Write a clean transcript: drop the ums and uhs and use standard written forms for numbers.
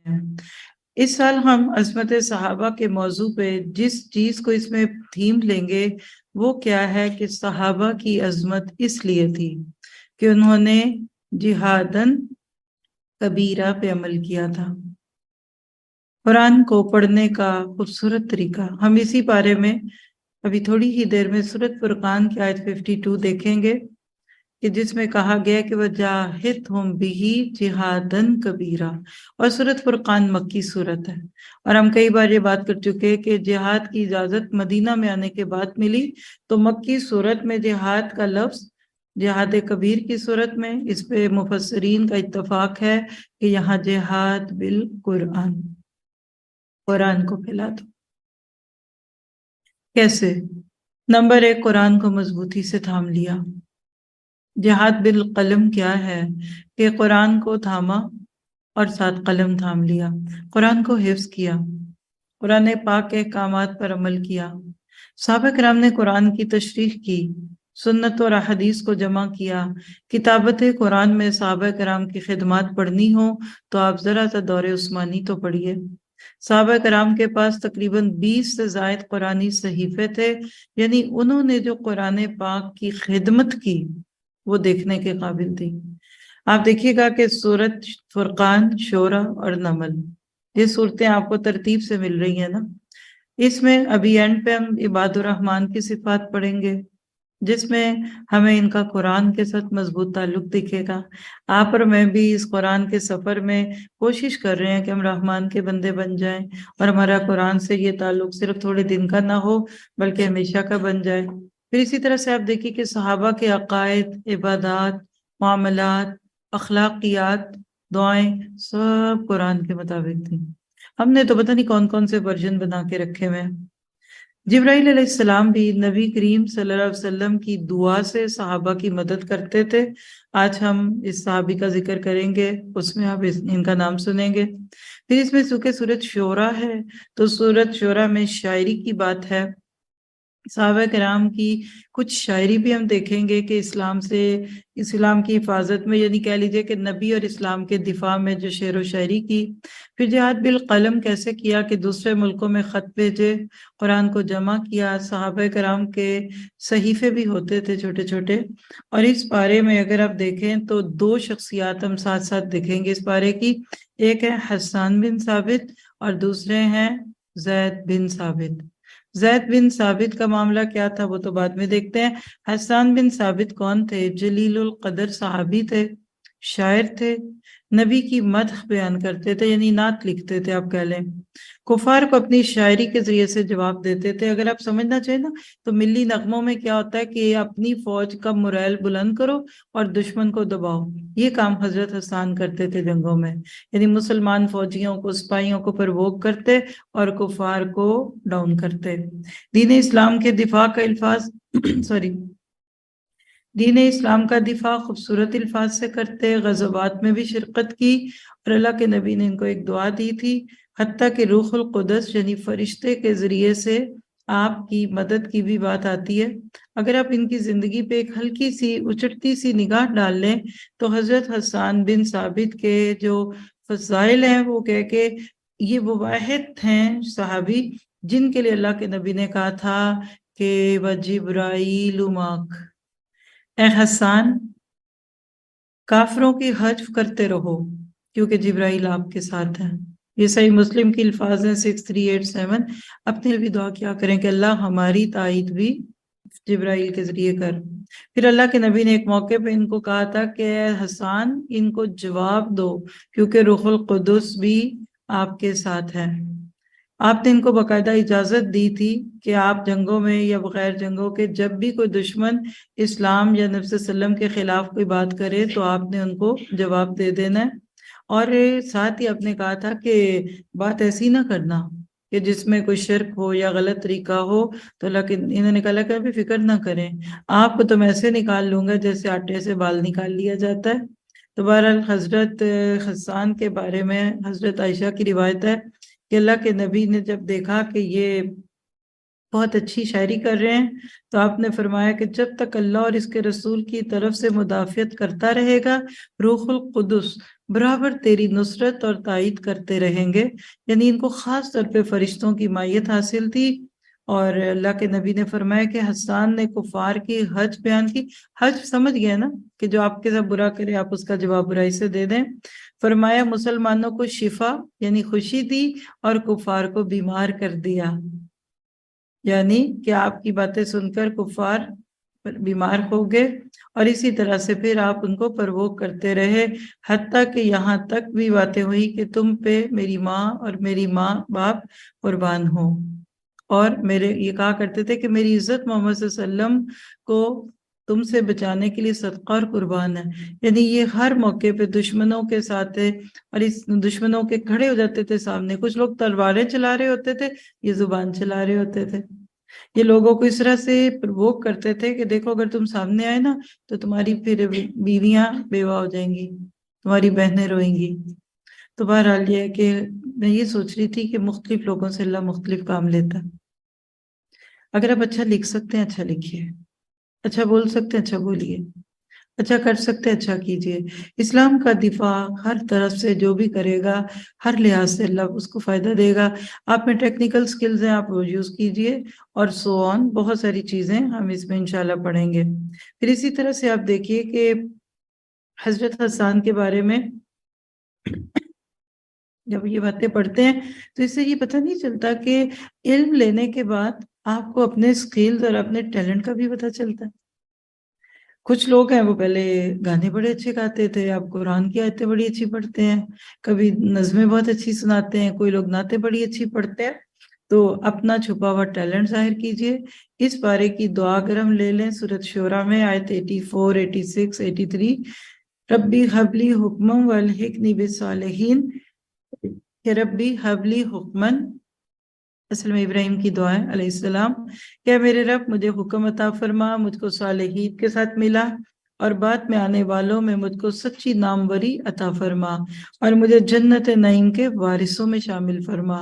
اس سال ہم عظمت صحابہ کے موضوع پہ جس چیز کو اس میں تھیم لیں گے وہ کیا ہے کہ صحابہ کی عظمت اس لیے تھی کہ انہوں نے جہادن کبیرہ پہ عمل کیا تھا۔ قرآن کو پڑھنے کا خوبصورت طریقہ ہم اسی بارے میں ابھی تھوڑی ہی دیر میں سورۃ فرقان کی آیت 52 دیکھیں گے کہ جس میں کہا گیا کہ وَجَاهِدْهُمْ بِهِ جِهَادًا كَبِيرًا، اور سورۃ فرقان مکی سورت ہے، اور ہم کئی بار یہ بات کر چکے کہ جہاد کی اجازت مدینہ میں آنے کے بعد ملی، تو مکی سورت میں جہاد کا لفظ جہاد کبیر کی صورت میں، اس پہ مفسرین کا اتفاق ہے کہ یہاں جہاد بالقرآن، قرآن کو پھیلا دو۔ کیسے؟ نمبر 1، قرآن کو مضبوطی سے تھام لیا۔ جہاد بالقلم کیا ہے کہ قرآن کو تھاما اور ساتھ قلم تھام لیا، قرآن کو حفظ کیا، قرآن پاک کے احکامات پر عمل کیا۔ صحابہ کرام نے قرآن کی تشریح کی، سنت اور احادیث کو جمع کیا۔ کتابت قرآن میں صحابہ کرام کی خدمات پڑھنی ہو تو آپ ذرا سا دور عثمانی تو پڑھیے۔ صحابہ کرام کے پاس تقریباً 20 سے زائد قرآنی صحیفے تھے، یعنی انہوں نے جو قرآن پاک کی خدمت کی وہ دیکھنے کے قابل تھی۔ آپ دیکھیے گا کہ سورۃ فرقان، شورى اور نمل، یہ صورتیں آپ کو ترتیب سے مل رہی ہیں نا۔ اس میں ابھی اینڈ پہ ہم عباد الرحمن کی صفات پڑھیں گے، جس میں ہمیں ان کا قرآن کے ساتھ مضبوط تعلق دکھے گا۔ آپ اور میں بھی اس قرآن کے سفر میں کوشش کر رہے ہیں کہ ہم رحمان کے بندے بن جائیں، اور ہمارا قرآن سے یہ تعلق صرف تھوڑے دن کا نہ ہو بلکہ ہمیشہ کا بن جائے۔ پھر اسی طرح سے آپ دیکھیے کہ صحابہ کے عقائد، عبادات، معاملات، اخلاقیات، دعائیں سب قرآن کے مطابق تھیں۔ ہم نے تو پتہ نہیں کون کون سے ورژن بنا کے رکھے ہوئے ہیں۔ جبرائیل علیہ السلام بھی نبی کریم صلی اللہ علیہ وسلم کی دعا سے صحابہ کی مدد کرتے تھے۔ آج ہم اس صحابی کا ذکر کریں گے، اس میں آپ ان کا نام سنیں گے۔ پھر اس میں چونکہ سورۃ شورى ہے تو سورۃ شورى میں شاعری کی بات ہے۔ صحابہ کرام کی کچھ شاعری بھی ہم دیکھیں گے کہ اسلام کی حفاظت میں، یعنی کہہ لیجئے کہ نبی اور اسلام کے دفاع میں جو شعر و شاعری کی۔ پھر جہاد بالقلم کیسے کیا کہ دوسرے ملکوں میں خط بھیجے، قرآن کو جمع کیا۔ صحابہ کرام کے صحیفے بھی ہوتے تھے چھوٹے چھوٹے، اور اس پارے میں اگر آپ دیکھیں تو 2 شخصیات ہم ساتھ ساتھ دیکھیں گے اس پارے کی، ایک ہے حسان بن ثابت اور دوسرے ہیں زید بن ثابت۔ زید بن ثابت کا معاملہ کیا تھا وہ تو بعد میں دیکھتے ہیں۔ حسان بن ثابت کون تھے؟ جلیل القدر صحابی تھے، شاعر تھے، نبی کی مدح بیان کرتے تھے، یعنی نعت لکھتے تھے آپ کہہ لیں۔ کفار کو اپنی شاعری کے ذریعے سے جواب دیتے تھے۔ اگر آپ سمجھنا چاہیں نا تو ملی نغموں میں کیا ہوتا ہے کہ اپنی فوج کا موریل بلند کرو اور دشمن کو دباؤ، یہ کام حضرت حسان کرتے تھے جنگوں میں، یعنی مسلمان فوجیوں کو، سپاہیوں کو پرووک کرتے اور کفار کو ڈاؤن کرتے۔ دین اسلام کے دفاع کا الفاظ دین اسلام کا دفاع خوبصورت الفاظ سے کرتے، غزوات میں بھی شرکت کی، اور اللہ کے نبی نے ان کو ایک دعا دی تھی، حتیٰ کہ روح القدس یعنی فرشتے کے ذریعے سے آپ کی مدد کی بھی بات آتی ہے۔ اگر آپ ان کی زندگی پہ ایک ہلکی سی اچٹتی سی نگاہ ڈال لیں تو حضرت حسان بن ثابت کے جو فضائل ہیں وہ کہہ کے یہ وہ واحد ہیں صحابی جن کے لیے اللہ کے نبی نے کہا تھا کہ وجبرائیل معک، اے حسان کافروں کی حجب کرتے رہو کیونکہ جبرائیل آپ کے ساتھ ہیں۔ یہ صحیح مسلم کی الفاظ ہیں 6387۔ اپنے لیے بھی دعا کیا کریں کہ اللہ ہماری تائید بھی جبرائیل کے ذریعے کر۔ پھر اللہ کے نبی نے ایک موقع پہ ان کو کہا تھا کہ اے حسان ان کو جواب دو کیونکہ روح القدس بھی آپ کے ساتھ ہے۔ آپ نے ان کو باقاعدہ اجازت دی تھی کہ آپ جنگوں میں یا بغیر جنگوں کے جب بھی کوئی دشمن اسلام یا نبی صلی اللہ علیہ وسلم کے خلاف کوئی بات کرے تو آپ نے ان کو جواب دے دینا ہے، اور ساتھ ہی آپ نے کہا تھا کہ بات ایسی نہ کرنا کہ جس میں کوئی شرک ہو یا غلط طریقہ ہو، تو لیکن انہوں نے کہا کہ ابھی فکر نہ کریں، آپ کو تو میں ایسے نکال لوں گا جیسے آٹے سے بال نکال لیا جاتا ہے۔ تو بہرحال حضرت حسان کے بارے میں حضرت عائشہ کی روایت ہے کہ اللہ کے نبی نے جب دیکھا کہ یہ بہت اچھی شاعری کر رہے ہیں تو آپ نے فرمایا کہ جب تک اللہ اور اس کے رسول کی طرف سے مدافعت کرتا رہے گا روح القدس برابر تیری نصرت اور تائید کرتے رہیں گے. یعنی ان کو خاص طور پہ فرشتوں کی مائیت حاصل تھی. اور اللہ کے نبی نے فرمایا کہ حسان نے کفار کی حج بیان کی. حج سمجھ گئے نا کہ جو آپ کے ساتھ برا کرے آپ اس کا جواب برائی سے دے دیں. فرمایا مسلمانوں کو شفا یعنی خوشی دی اور کفار کو بیمار کر دیا. یعنی کہ آپ کی باتیں سن کر کفار بیمار ہو گئے اور اسی طرح سے پھر آپ ان کو پرووک کرتے رہے حتیٰ کہ یہاں تک بھی باتیں ہوئی کہ تم پہ میری ماں اور میری ماں باپ قربان ہو. اور میرے یہ کہا کرتے تھے کہ میری عزت محمد صلی اللہ علیہ وسلم کو تم سے بچانے کے لیے صدقہ اور قربان ہے. یعنی یہ ہر موقع پہ دشمنوں کے ساتھ ہے اور اس دشمنوں کے کھڑے ہو جاتے تھے سامنے. کچھ لوگ تلواریں چلا رہے ہوتے تھے, یہ زبان چلا رہے ہوتے تھے. یہ لوگوں کو اس طرح سے پرووک کرتے تھے کہ دیکھو اگر تم سامنے آئے نا تو تمہاری پھر بیویاں بیوہ ہو جائیں گی, تمہاری بہنیں روئیں گی. تو بہرحال یہ ہے کہ میں یہ سوچ رہی تھی کہ مختلف لوگوں سے اللہ مختلف کام لیتا. اگر آپ اچھا لکھ سکتے ہیں اچھا لکھیے, اچھا بول سکتے ہیں اچھا بولیے, اچھا کر سکتے ہیں اچھا کیجیے. اسلام کا دفاع ہر طرف سے جو بھی کرے گا ہر لحاظ سے اللہ اس کو فائدہ دے گا. آپ میں ٹیکنیکل سکلز ہیں آپ وہ یوز کیجیے اور سو آن بہت ساری چیزیں ہم اس میں انشاءاللہ پڑھیں گے. پھر اسی طرح سے آپ دیکھیے کہ حضرت حسان کے بارے میں جب یہ باتیں پڑھتے ہیں تو اس سے یہ پتہ نہیں چلتا کہ علم لینے کے بعد آپ کو اپنے سکلز اور اپنے ٹیلنٹ کا بھی پتہ چلتا ہے. کچھ لوگ ہیں وہ پہلے گانے بڑے اچھے گاتے تھے, آپ قرآن کی آیتیں بڑی اچھی پڑھتے ہیں, کبھی نظمیں بہت اچھی سناتے ہیں, کوئی لوگ نعتیں بڑی اچھی پڑھتے ہیں. تو اپنا چھپا ہوا ٹیلنٹ ظاہر کیجیے. اس بارے کی دعا اگر ہم لے لیں سورۃ شورى میں آیت 84, 86, 83 ربی حبلی حکمم والحقنی بالصالحین کہ ربی حبلی حکمن, اصل میں ابراہیم کی دعا ہے علیہ السلام, کہ میرے رب مجھے حکم عطا فرما, مجھ کو صالحین کے ساتھ ملا اور بعد میں آنے والوں میں مجھ کو سچی ناموری عطا فرما اور مجھے جنت نعیم کے وارثوں میں شامل فرما.